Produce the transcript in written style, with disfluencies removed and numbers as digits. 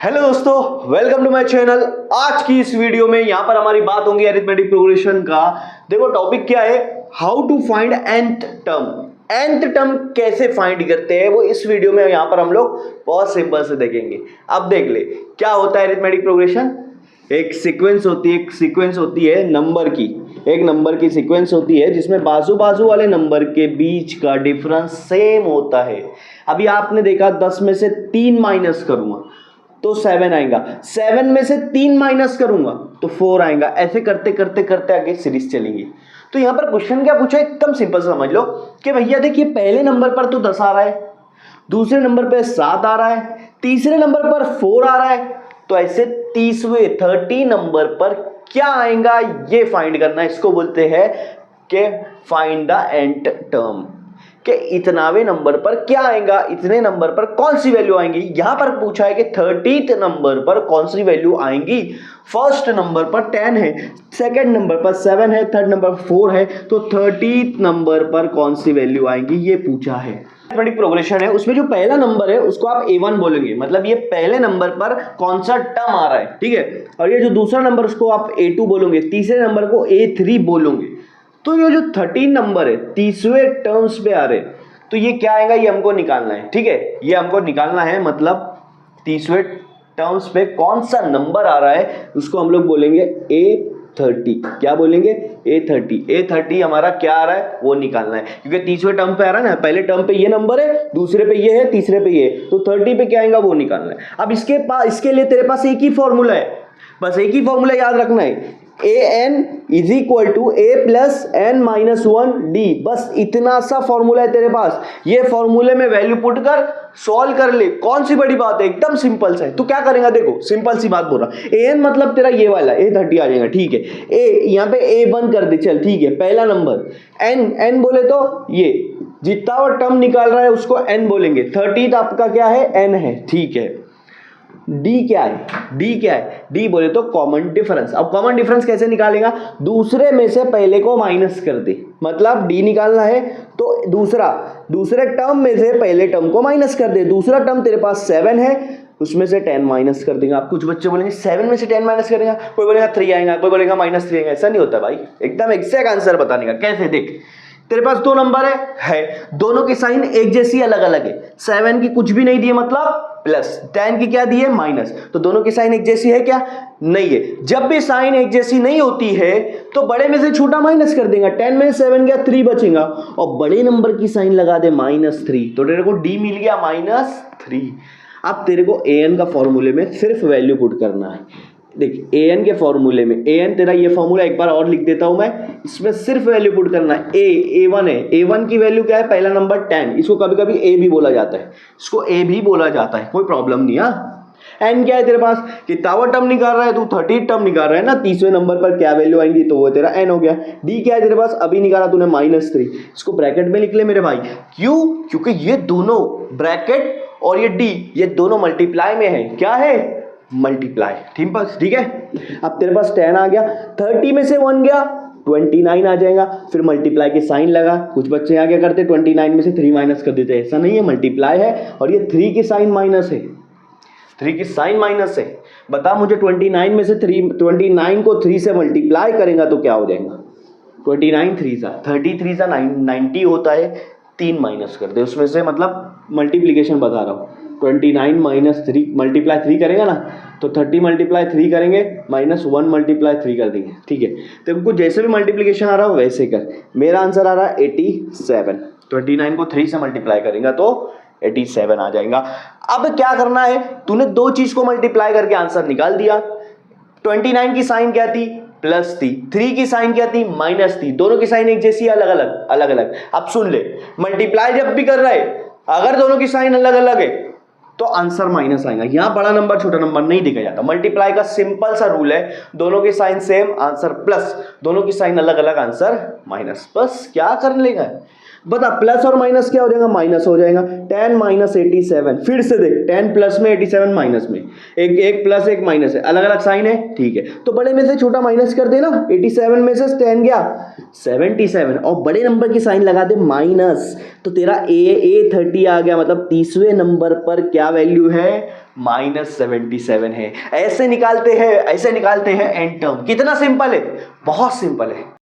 Hello दोस्तों, welcome to my channel. आज की इस वीडियो में यहाँ पर हमारी बात होगी अरिथमेटिक प्रोग्रेशन का। देखो टॉपिक क्या है, how to find nth term. nth term कैसे फाइंड करते हैं वो इस वीडियो में यहाँ पर हम लोग बहुत सिंपल से देखेंगे। अब देख ले क्या होता है अरिथमेटिक प्रोग्रेशन। एक सीक्वेंस होती है नंबर की, एक नंबर की सीक्वेंस होती है जिसमें बाजू बाजू वाले नंबर के बीच का डिफरेंस सेम होता है। अभी आपने देखा 10 में से 3 माइनस करूंगा तो 7 आएगा, 7 में से 3 माइनस करूंगा तो 4 आएगा। ऐसे करते करते करते आगे सीरीज चलेंगी। तो यहां पर क्वेश्चन क्या पूछा, एकदम सिंपल समझ लो कि भैया देखिए पहले नंबर पर तो 10 आ रहा है, दूसरे नंबर पर 7 आ रहा है, तीसरे नंबर पर 4 आ रहा है, तो ऐसे 30 नंबर पर क्या आएगा ये फाइंड करना है। इसको बोलते हैं कि फाइंड द nth टर्म, कि इतनावे नंबर पर क्या आएगा, इतने नंबर पर कौन सी वैल्यू आएंगी। यहां पर पूछा है कि 30th नंबर पर कौन सी वैल्यू आएंगी। फर्स्ट नंबर पर 10 है, सेकंड नंबर पर 7 है, थर्ड नंबर पर 4 है, तो 30th नंबर पर कौन सी वैल्यू आएंगी ये पूछा है। अरिथमेटिक प्रोग्रेशन है, उसमें जो पहला नंबर है उसको आप A1 बोलेंगे, मतलब ये पहले नंबर पर कौन सा टर्म आ रहा है, ठीक है। और ये जो दूसरा नंबर उसको आप A2 बोलोगे, तीसरे नंबर को A3 बोलोगे। तो ये जो 13 नंबर है 30वें टर्म्स पे आ रहे, तो ये क्या आएगा ये हमको निकालना है, ठीक है। ये हमको निकालना है, मतलब 30वें टर्म्स पे कौन सा नंबर आ रहा है उसको हम लोग बोलेंगे A30। क्या बोलेंगे? A30 हमारा क्या आ रहा है वो निकालना है, क्योंकि 30वें टर्म पे आ रहा है ना। पहले टर्म पे ये नंबर है, दूसरे पे ये है, तीसरे पे ये है, तो 30 पे क्या आएगा वो निकालना है। अब इसके लिए तेरे पास एक ही फॉर्मूला है, बस एक ही फॉर्मूला याद रखना है, an is equal to a plus n minus 1d। बस इतना सा फॉर्मूला है तेरे पास। ये फॉर्मूले में वैल्यू पुट कर सॉल्व कर ले, कौन सी बड़ी बात है, एकदम सिंपल सा है। तू क्या करेगा, देखो सिंपल सी बात बोल रहा, an मतलब तेरा ये वाला A30 आ जाएगा, ठीक है। a यहाँ पे A1 कर दे, चल ठीक है। पहला नंबर n बोले तो ये जितना वो टर्म निकाल रहा है उसको n बोलेंगे। 30 आपका क्या है, n है, ठीक है। डी क्या है, डी बोले तो कॉमन डिफरेंस। अब कॉमन डिफरेंस कैसे निकालेगा, दूसरे में से पहले को माइनस कर दे, मतलब डी निकालना है तो दूसरे टर्म में से पहले टर्म को माइनस कर दे। दूसरा टर्म तेरे पास 7 है, उसमें से 10 माइनस कर देगा। आप कुछ बच्चे बोलेंगे 7 में से 10 माइनस करेगा, कोई बोलेगा 3 आएगा, कोई बोलेगा -3 आएगा। ऐसा नहीं होता भाई, एकदम एग्जैक्ट आंसर बताने का। कैसे, देख तेरे पास दो नंबर है, दोनों की साइन एक जैसी अलग अलग है। 7 की कुछ भी नहीं दिए मतलब प्लस, 10 की क्या दी है माइनस, तो दोनों की साइन एक जैसी है क्या, नहीं है। जब भी साइन एक जैसी नहीं होती है तो बड़े में से छोटा माइनस कर देगा। 10 में 7 गया, 3 बचेगा, और बड़े नंबर की साइन लगा दे -3, तो तेरे को डी मिल गया -3। अब तेरे को an का फॉर्मूले में सिर्फ वैल्यू पुट करना है। देख an के फॉर्मूले में, an तेरा ये फॉर्मूला एक बार और लिख देता हूं मैं, इसमें सिर्फ वैल्यू पुट करना है। A1 है, A1 की वैल्यू क्या है, पहला नंबर 10, इसको कभी कभी A भी बोला जाता है, इसको A भी बोला जाता है, कोई प्रॉब्लम नहीं है। n क्या है तेरे पास, कितना टर्म निकाल रहा है तू, 30 टर्म निकाल रहा है ना, 30वें नंबर पर क्या वैल्यू आएंगी, तो वो तेरा n हो गया। d क्या है तेरे पास, अभी निकाला तूने -3, इसको ब्रैकेट में लिख ले मेरे भाई। क्यों, क्योंकि ये दोनों ब्रैकेट और ये d ये दोनों मल्टीप्लाई में है। क्या है, मल्टीप्लाई, ठीक है। अब तेरे पास 10 आ गया, 30 में से 1 गया 29 आ जाएगा, फिर मल्टीप्लाई के साइन लगा। कुछ बच्चे यहाँ क्या करते, 29 में से 3 माइनस कर देते, ऐसा नहीं है, मल्टीप्लाई है और ये 3 की साइन माइनस है, 3 की साइन माइनस है। बता मुझे 29 में से 29 को 3 से मल्टीप्लाई करेगा तो क्या हो जाएगा, 29 3 सा 33 सा 90 होता है, 3 माइनस कर दे उसमें से, मतलब मल्टीप्लीकेशन बता रहा हूँ। 29 - 3 मल्टीप्लाई 3 करेगा ना, तो 30 मल्टीप्लाई 3 करेंगे, -1 मल्टीप्लाई 3 कर देंगे, ठीक है। तो कुछ जैसे भी मल्टीप्लीकेशन आ रहा हो वैसे कर। मेरा आंसर आ रहा है 87। 29 को 3 से मल्टीप्लाई करेगा तो 87 आ जाएगा। अब क्या करना है, तूने दो चीज को मल्टीप्लाई करके आंसर निकाल दिया। 29 की साइन क्या थी, प्लस थी, 3 की साइन क्या थी, माइनस थी। दोनों की साइन एक जैसी, अलग अलग। अब सुन ले, मल्टीप्लाई जब भी कर रहा है अगर दोनों की साइन अलग अलग है तो आंसर माइनस आएगा। यहां बड़ा नंबर छोटा नंबर नहीं दिखा जाता। मल्टीप्लाई का सिंपल सा रूल है, दोनों की साइन सेम आंसर प्लस, दोनों की साइन अलग अलग आंसर माइनस। बस क्या कर लेगा, बता प्लस और माइनस क्या हो जाएगा, माइनस हो जाएगा। 10 - 87, फिर से देख 10 प्लस में 87 माइनस में, एक प्लस एक माइनस है, अलग अलग साइन है, ठीक है। तो बड़े में से छोटा माइनस कर देना, 87 में से 10 गया 77, और बड़े नंबर की साइन लगा दे माइनस, तो तेरा A30 आ गया। मतलब 30वें नंबर पर क्या वैल्यू है, -77 है। ऐसे निकालते हैं एंड टर्म। कितना सिंपल है, बहुत सिंपल है।